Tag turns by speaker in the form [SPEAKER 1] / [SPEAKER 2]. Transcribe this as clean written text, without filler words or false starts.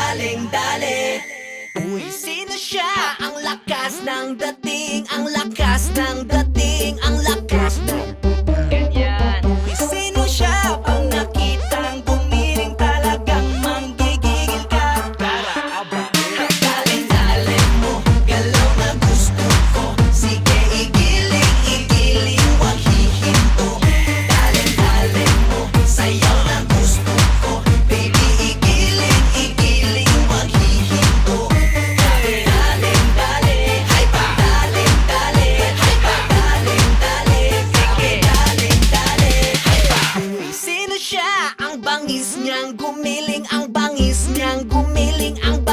[SPEAKER 1] daling-dali. Uy, sino siya? Ang lakas ng dating, ang lakas ng dating, ang lakas ng ganyan. Uy, sino siya? Pag nakitang gumiling talagang manggigigil ka. Tara, abang daling-daling mo, galaw na gusto ko. Sige, igiling, wag hihinto. Daling-daling mo, sayaw na gusto ko. Baby, igiling, wag hihinto. Daling-dali, ay pa. Daling-dali, ay pa. Daling-dali, sige. Daling-dali, ay pa. Uy, sino siya? Ang bangis niyang gumiling, ang bangis niyang gumiling, ang